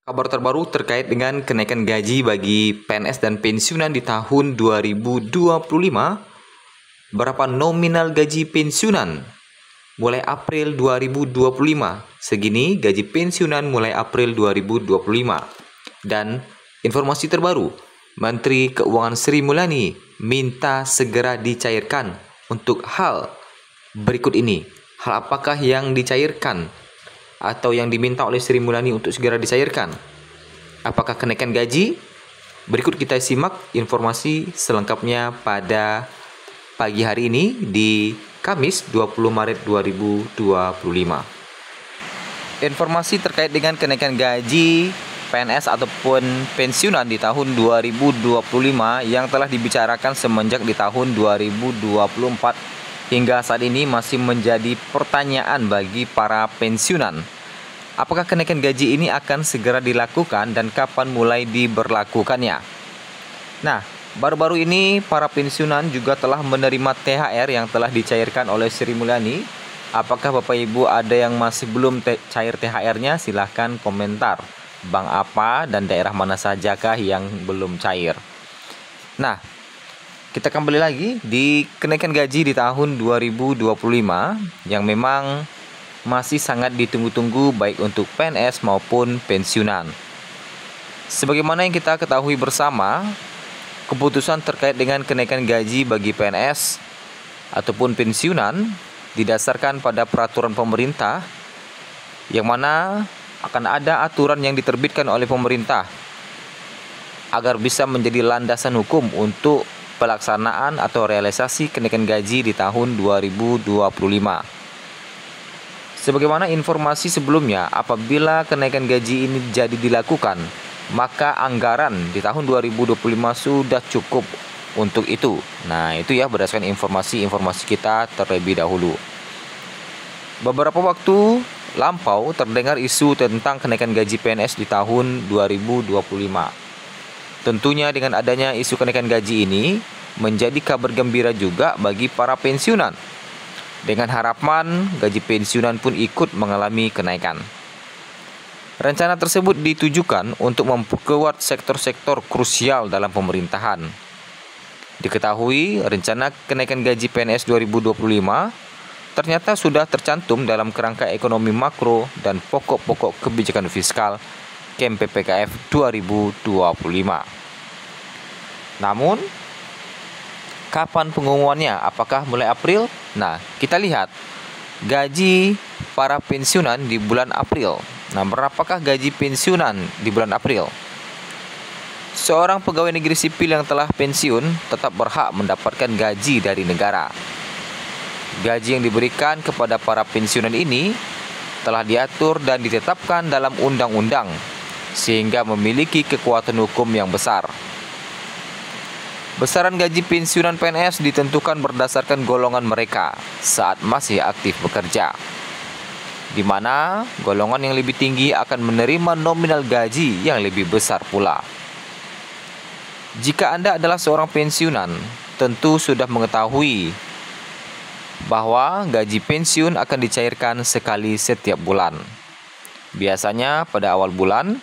Kabar terbaru terkait dengan kenaikan gaji bagi PNS dan pensiunan di tahun 2025. Berapa nominal gaji pensiunan mulai April 2025? Segini gaji pensiunan mulai April 2025. Dan informasi terbaru, Menteri Keuangan Sri Mulyani minta segera dicairkan untuk hal berikut ini. Hal apakah yang dicairkan atau yang diminta oleh Sri Mulyani untuk segera dicairkan? Apakah kenaikan gaji? Berikut kita simak informasi selengkapnya pada pagi hari ini di Kamis 20 Maret 2025. Informasi terkait dengan kenaikan gaji PNS ataupun pensiunan di tahun 2025 yang telah dibicarakan semenjak di tahun 2024 hingga saat ini masih menjadi pertanyaan bagi para pensiunan. Apakah kenaikan gaji ini akan segera dilakukan dan kapan mulai diberlakukannya? Nah, baru-baru ini para pensiunan juga telah menerima THR yang telah dicairkan oleh Sri Mulyani. Apakah Bapak Ibu ada yang masih belum cair THR-nya? Silahkan komentar. Bank apa dan daerah mana sajakah yang belum cair? Nah, kita kembali lagi di kenaikan gaji di tahun 2025 yang memang masih sangat ditunggu-tunggu baik untuk PNS maupun pensiunan. Sebagaimana yang kita ketahui bersama, keputusan terkait dengan kenaikan gaji bagi PNS ataupun pensiunan didasarkan pada peraturan pemerintah yang mana akan ada aturan yang diterbitkan oleh pemerintah agar bisa menjadi landasan hukum untuk pelaksanaan atau realisasi kenaikan gaji di tahun 2025. Sebagaimana informasi sebelumnya, apabila kenaikan gaji ini jadi dilakukan, maka anggaran di tahun 2025 sudah cukup untuk itu. Nah, itu ya berdasarkan informasi kita terlebih dahulu. Beberapa waktu lampau terdengar isu tentang kenaikan gaji PNS di tahun 2025. Tentunya dengan adanya isu kenaikan gaji ini menjadi kabar gembira juga bagi para pensiunan. Dengan harapan gaji pensiunan pun ikut mengalami kenaikan. Rencana tersebut ditujukan untuk memperkuat sektor-sektor krusial dalam pemerintahan. Diketahui rencana kenaikan gaji PNS 2025 ternyata sudah tercantum dalam kerangka ekonomi makro dan pokok-pokok kebijakan fiskal KMPPKF 2025. Namun, kapan pengumumannya? Apakah mulai April? Nah, kita lihat gaji para pensiunan di bulan April. Nah, berapakah gaji pensiunan di bulan April? Seorang pegawai negeri sipil yang telah pensiun tetap berhak mendapatkan gaji dari negara. Gaji yang diberikan kepada para pensiunan ini telah diatur dan ditetapkan dalam undang-undang sehingga memiliki kekuatan hukum yang besar. Besaran gaji pensiunan PNS ditentukan berdasarkan golongan mereka saat masih aktif bekerja, di mana golongan yang lebih tinggi akan menerima nominal gaji yang lebih besar pula. Jika Anda adalah seorang pensiunan, tentu sudah mengetahui bahwa gaji pensiun akan dicairkan sekali setiap bulan. Biasanya pada awal bulan.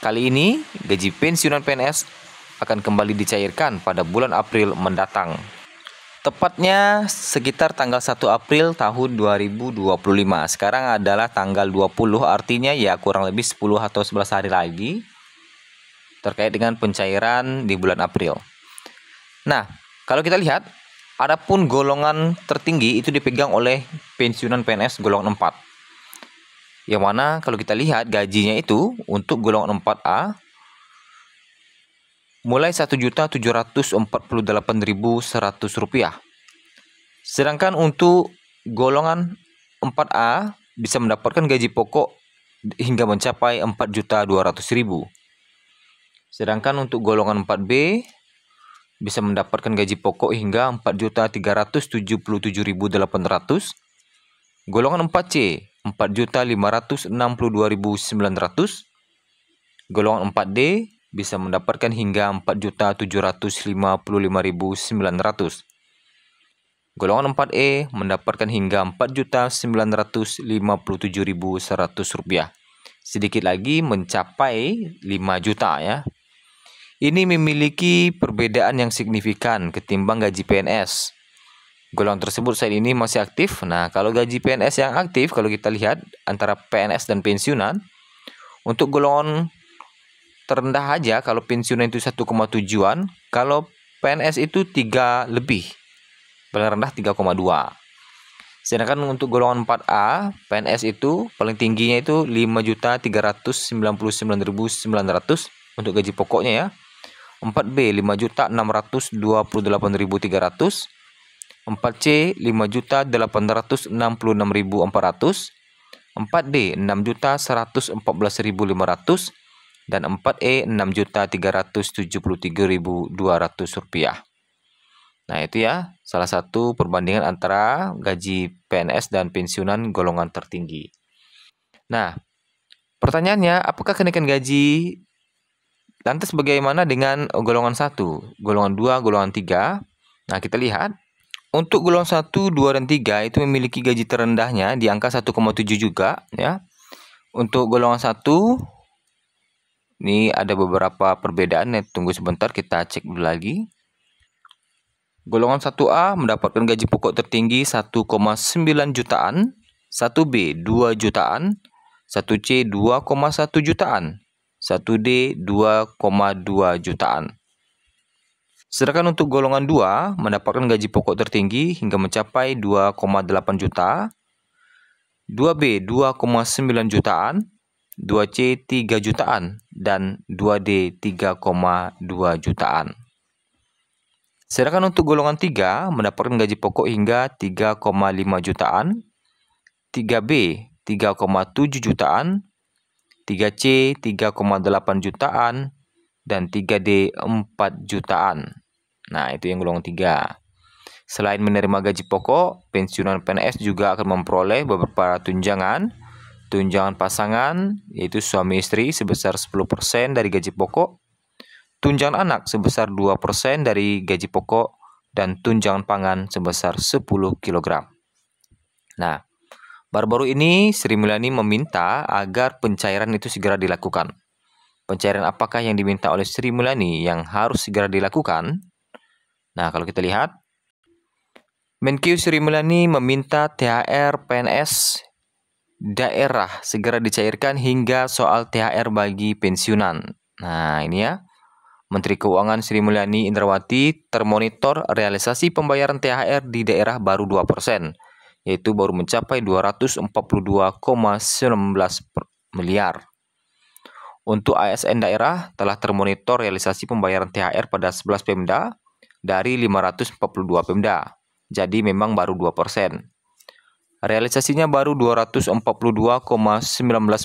Kali ini gaji pensiunan PNS akan kembali dicairkan pada bulan April mendatang. Tepatnya sekitar tanggal 1 April tahun 2025. Sekarang adalah tanggal 20, artinya ya kurang lebih 10 atau 11 hari lagi terkait dengan pencairan di bulan April. Nah, kalau kita lihat, adapun golongan tertinggi itu dipegang oleh pensiunan PNS golongan 4. Yang mana kalau kita lihat gajinya itu untuk golongan 4A mulai Rp1.748.100. Sedangkan untuk golongan 4A bisa mendapatkan gaji pokok hingga mencapai Rp4.200.000. Sedangkan untuk golongan 4B bisa mendapatkan gaji pokok hingga Rp4.377.800. Golongan 4C Rp4.562.900. Golongan 4D bisa mendapatkan hingga Rp4.755.900. Golongan 4E mendapatkan hingga Rp4.957.100. sedikit lagi mencapai 5 juta ya. Ini memiliki perbedaan yang signifikan ketimbang gaji PNS. Golongan tersebut saat ini masih aktif. Nah, kalau gaji PNS yang aktif, kalau kita lihat antara PNS dan pensiunan, untuk golongan terendah aja, kalau pensiunan itu 1,7-an, kalau PNS itu 3 lebih, paling rendah 3,2. Sedangkan untuk golongan 4A, PNS itu paling tingginya itu 5.399.900 untuk gaji pokoknya ya. 4B 5.628.300, 4C 5.866.400, 4D 6.114.500, dan 4E 6.373.200 rupiah. Nah, itu ya salah satu perbandingan antara gaji PNS dan pensiunan golongan tertinggi. Nah, pertanyaannya, apakah kenaikan gaji lantas bagaimana dengan golongan 1, golongan 2, golongan 3? Nah, kita lihat. Untuk golongan 1, 2, dan 3 itu memiliki gaji terendahnya di angka 1,7 juga ya. Untuk golongan 1 ini ada beberapa perbedaan ya. Tunggu sebentar, kita cek dulu lagi. Golongan 1A mendapatkan gaji pokok tertinggi 1,9 jutaan, 1B 2 jutaan, 1C 2,1 jutaan, 1D 2,2 jutaan. Sedangkan untuk golongan 2 mendapatkan gaji pokok tertinggi hingga mencapai 2,8 juta, 2B 2,9 jutaan, 2C 3 jutaan, dan 2D 3,2 jutaan. Sedangkan untuk golongan 3 mendapatkan gaji pokok hingga 3,5 jutaan, 3B 3,7 jutaan, 3C 3,8 jutaan, dan 3D 4 jutaan. Nah, itu yang golongan 3. Selain menerima gaji pokok, pensiunan PNS juga akan memperoleh beberapa tunjangan. Tunjangan pasangan, yaitu suami istri sebesar 10% dari gaji pokok, tunjangan anak sebesar 2% dari gaji pokok, dan tunjangan pangan sebesar 10 kg. Nah, baru-baru ini Sri Mulyani meminta agar pencairan itu segera dilakukan. Pencairan apakah yang diminta oleh Sri Mulyani yang harus segera dilakukan? Nah, kalau kita lihat, Menkyu Sri Mulyani meminta THR PNS daerah segera dicairkan hingga soal THR bagi pensiunan. Nah, ini ya. Menteri Keuangan Sri Mulyani Indrawati termonitor realisasi pembayaran THR di daerah baru 2%, yaitu baru mencapai 242,19 miliar. Untuk ASN daerah telah termonitor realisasi pembayaran THR pada 11 Pemda dari 542 Pemda. Jadi memang baru 2%. Realisasinya baru 242,19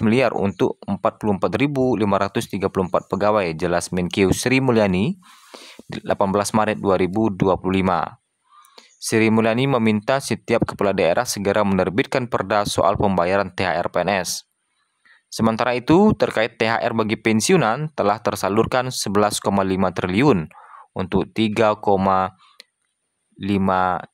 miliar untuk 44.534 pegawai, jelas Menkyu Sri Mulyani 18 Maret 2025. Sri Mulyani meminta setiap kepala daerah segera menerbitkan perda soal pembayaran THR PNS. Sementara itu, terkait THR bagi pensiunan telah tersalurkan 11,5 triliun untuk 3,5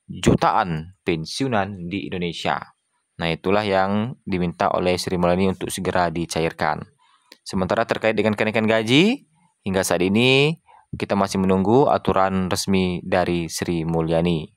jutaan pensiunan di Indonesia. Nah, itulah yang diminta oleh Sri Mulyani untuk segera dicairkan. Sementara terkait dengan kenaikan gaji, hingga saat ini kita masih menunggu aturan resmi dari Sri Mulyani.